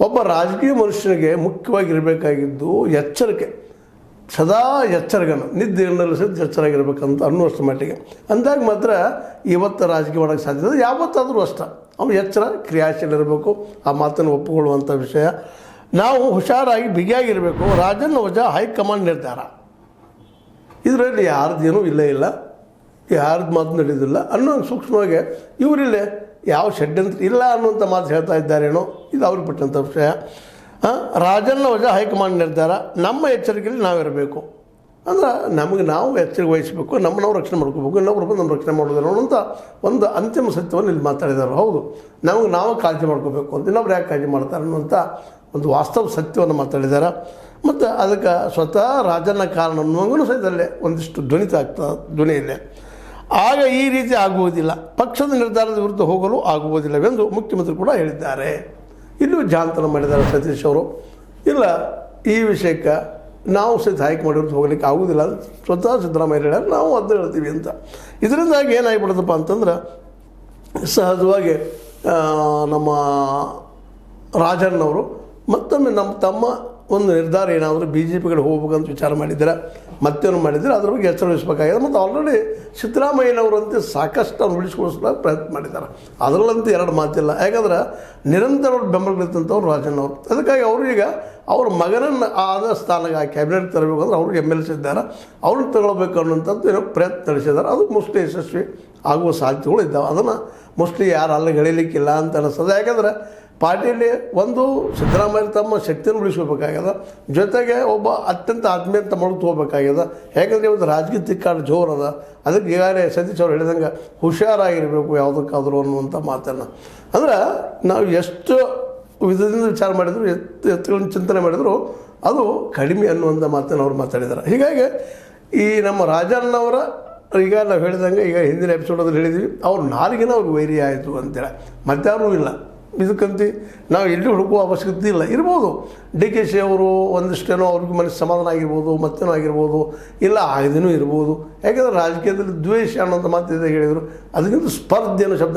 ಒಬ್ಬ ರಾಜಕೀಯ ಮನುಷ್ಯನಿಗೆ ಮುಖ್ಯವಾಗಿರಬೇಕಾಗಿದ್ದು ಎಚ್ಚರಿಕೆ, ಸದಾ ಎಚ್ಚರಿಕೆನ, ನಿದ್ದೆಯಲ್ಲಿ ಸಹಿತ ಎಚ್ಚರಾಗಿರ್ಬೇಕಂತ ಅನ್ನುವಷ್ಟು ಮಟ್ಟಿಗೆ ಅಂದಾಗ ಮಾತ್ರ ಇವತ್ತು ರಾಜಕೀಯ ಮಾಡೋಕ್ಕೆ ಸಾಧ್ಯತೆ. ಯಾವತ್ತಾದರೂ ಅಷ್ಟ ಅವನು ಎಚ್ಚರ ಕ್ರಿಯಾಶೀಲ ಇರಬೇಕು, ಆ ಮಾತನ್ನು ಒಪ್ಪಿಕೊಳ್ಳುವಂಥ ವಿಷಯ. ನಾವು ಹುಷಾರಾಗಿ ಬಿಗಿಯಾಗಿರಬೇಕು. ರಾಜಣ್ಣ ವಜಾ ಹೈಕಮಾಂಡ್ ನಿರ್ಧಾರ, ಇದರಲ್ಲಿ ಯಾರ್ದೇನೂ ಇಲ್ಲ, ಯಾರ್ದು ಮಾತು ನಡೆಯೋದಿಲ್ಲ ಅನ್ನೋ ಸೂಕ್ಷ್ಮವಾಗಿ ಇವರಿಲ್ಲೇ ಯಾವ ಷಡ್ಯಂತ್ರ ಇಲ್ಲ ಅನ್ನುವಂಥ ಮಾತು ಹೇಳ್ತಾ ಇದ್ದಾರೇನೋ, ಇದು ಅವ್ರಿಗೆ ಬಿಟ್ಟಂಥ ವಿಷಯ. ರಾಜಣ್ಣ ವಜಾ ಹೈಕಮಾಂಡ್ ನಿರ್ಧಾರ, ನಮ್ಮ ಎಚ್ಚರಿಕೆಯಲ್ಲಿ ನಾವಿರಬೇಕು. ಅಂದ್ರೆ ನಮಗೆ ನಾವು ಎಚ್ಚರಿಕೆ ವಹಿಸಬೇಕು, ನಮ್ಮನ್ನು ರಕ್ಷಣೆ ಮಾಡ್ಕೋಬೇಕು, ಇನ್ನೊಬ್ಬರು ಬಂದು ನಮ್ಮ ರಕ್ಷಣೆ ಮಾಡೋದಿಲ್ಲ ಅಂತ ಒಂದು ಅಂತಿಮ ಸತ್ಯವನ್ನು ಇಲ್ಲಿ ಮಾತಾಡಿದ್ದಾರೆ. ಹೌದು, ನಮಗೆ ನಾವು ಕಾಳಜಿ ಮಾಡ್ಕೋಬೇಕು ಅಂತ, ಇನ್ನೊಬ್ರು ಯಾಕೆ ಕಾಳಜಿ ಮಾಡ್ತಾರೆ ಅನ್ನುವಂಥ ಒಂದು ವಾಸ್ತವ ಸತ್ಯವನ್ನು ಮಾತಾಡಿದ್ದಾರೆ. ಮತ್ತು ಅದಕ್ಕೆ ಸ್ವತಃ ರಾಜಣ್ಣ ಕಾರಣ ಅನ್ನುವಂಗೂ ಸಹಿತಲ್ಲೇ ಒಂದಿಷ್ಟು ಧ್ವನಿತ ಆಗ್ತದೆ ಧ್ವನಿಯಲ್ಲೇ. ಆಗ ಈ ರೀತಿ ಆಗುವುದಿಲ್ಲ, ಪಕ್ಷದ ನಿರ್ಧಾರದ ವಿರುದ್ಧ ಹೋಗಲು ಆಗುವುದಿಲ್ಲವೆಂದು ಮುಖ್ಯಮಂತ್ರಿ ಕೂಡ ಹೇಳಿದ್ದಾರೆ. ಇಲ್ಲೂ ಜಾಂತನ ಮಾಡಿದ್ದಾರೆ ಸತೀಶ್ ಅವರು. ಇಲ್ಲ, ಈ ವಿಷಯಕ್ಕೆ ನಾವು ಸಹಿತ ಹೈಕಮಾಂಡ್ ಹೋಗ್ಲಿಕ್ಕೆ ಆಗೋದಿಲ್ಲ ಅಂತ ಸ್ವತಃ ಸಿದ್ದರಾಮಯ್ಯ ಹೇಳ್ಯಾರ, ನಾವು ಅದನ್ನ ಹೇಳ್ತೀವಿ ಅಂತ. ಇದರಿಂದಾಗಿ ಏನಾಗಿಬಿಡುತ್ತಪ್ಪ ಅಂತಂದ್ರೆ ಸಹಜವಾಗಿ ನಮ್ಮ ರಾಜಣ್ಣವರು ಮತ್ತೊಮ್ಮೆ ನಮ್ಮ ತಮ್ಮ ಒಂದು ನಿರ್ಧಾರ ಏನಾದರೂ ಬಿ ಜೆ ಪಿಗೆ ಹೋಗ್ಬೇಕಂತ ವಿಚಾರ ಮಾಡಿದ್ದಾರೆ, ಮತ್ತೇನು ಮಾಡಿದರೆ ಅದ್ರ ಬಗ್ಗೆ ಎಚ್ಚರ ವಹಿಸಬೇಕಾಗಿದೆ. ಮತ್ತು ಆಲ್ರೆಡಿ ಸಿದ್ದರಾಮಯ್ಯನವರಂತೆ ಸಾಕಷ್ಟು ಅವ್ರು ಉಳಿಸ್ಕೊಳಿಸ್ಲಿಕ್ಕೆ ಪ್ರಯತ್ನ ಮಾಡಿದ್ದಾರೆ, ಅದರಲ್ಲಂತೂ ಎರಡು ಮಾತಿಲ್ಲ. ಯಾಕಂದ್ರೆ ನಿರಂತರ ಅವ್ರು ಬೆಂಬಲಿತಂಥವ್ರು ರಾಜಣ್ಣವರು. ಅದಕ್ಕಾಗಿ ಅವರು ಈಗ ಅವ್ರ ಮಗನನ್ನು ಆದ ಸ್ಥಾನಕ್ಕೆ ಕ್ಯಾಬಿನೆಟ್ ತರಬೇಕು ಅಂದ್ರೆ ಅವ್ರಿಗೆ MLC ಇದ್ದಾರೆ, ಅವ್ರನ್ನ ತಗೊಳ್ಬೇಕು ಅನ್ನೋಂಥದ್ದು ಏನೋ ಪ್ರಯತ್ನ ನಡೆಸಿದ್ದಾರೆ. ಅದು ಮೋಸ್ಟ್ಲಿ ಯಶಸ್ವಿ ಆಗುವ ಸಾಧ್ಯತೆಗಳು ಇದ್ದಾವೆ. ಅದನ್ನು ಮೋಸ್ಟ್ಲಿ ಯಾರು ಅಲ್ಲಿಗೆ ಎಳೀಲಿಕ್ಕಿಲ್ಲ ಅಂತ ಅನಿಸ್ತದೆ. ಯಾಕಂದರೆ ಪಾರ್ಟಿಯಲ್ಲಿ ಒಂದು ಸಿದ್ದರಾಮಯ್ಯ ತಮ್ಮ ಶಕ್ತಿಯನ್ನು ಉಳಿಸ್ಕೋಬೇಕಾಗ್ಯದ, ಜೊತೆಗೆ ಒಬ್ಬ ಅತ್ಯಂತ ಆತ್ಮೀಯ ತಮ್ಮ ಹೋಗ್ಬೇಕಾಗ್ಯದ. ಯಾಕಂದರೆ ಇವತ್ತು ರಾಜಕೀಯ ತಿಕ್ಕಾಡು ಜೋರದ. ಅದಕ್ಕೆ ಈಗಾಗಲೇ ಸತೀಶ್ ಅವ್ರು ಹೇಳಿದಂಗೆ ಹುಷಾರಾಗಿರಬೇಕು ಯಾವುದಕ್ಕಾದರೂ ಅನ್ನುವಂಥ ಮಾತನ್ನು. ಅಂದ್ರೆ ನಾವು ಎಷ್ಟು ವಿಧದಿಂದ ವಿಚಾರ ಮಾಡಿದ್ರು, ಎತ್ತುಗಳನ್ನು ಚಿಂತನೆ ಮಾಡಿದ್ರು ಅದು ಕಡಿಮೆ ಅನ್ನುವಂಥ ಮಾತನ್ನು ಅವ್ರು ಮಾತಾಡಿದ್ದಾರೆ. ಹೀಗಾಗಿ ಈ ನಮ್ಮ ರಾಜಣ್ಣವರ ಈಗ ನಾವು ಹೇಳಿದಂಗೆ, ಈಗ ಹಿಂದಿನ ಎಪಿಸೋಡಲ್ಲಿ ಹೇಳಿದ್ವಿ, ಅವ್ರ ನಾಲಿಗೆನ ಅವ್ರಿಗೆ ವೈರಿ ಆಯಿತು ಅಂತೇಳಿ, ಮತ್ತಾರೂ ಇಲ್ಲ ಇದಕ್ಕಂತ ನಾವು ಎಲ್ಲಿ ಹುಡುಕುವ ಅವಶ್ಯಕತೆ ಇಲ್ಲ. ಇರ್ಬೋದು DKC ಅವರು ಒಂದಿಷ್ಟೇನೋ ಅವ್ರಿಗೆ ಮನಸ್ಸು ಸಮಾಧಾನ ಆಗಿರ್ಬೋದು, ಮತ್ತೇನೋ ಆಗಿರ್ಬೋದು, ಇಲ್ಲ ಆಗದೇನೂ ಇರ್ಬೋದು. ಯಾಕೆಂದರೆ ರಾಜಕೀಯದಲ್ಲಿ ದ್ವೇಷ ಅನ್ನೋಂಥ ಮಾತಿದೆ ಹೇಳಿದರು. ಅದಕ್ಕಿಂತ ಸ್ಪರ್ಧೆ ಅನ್ನೋ ಶಬ್ದ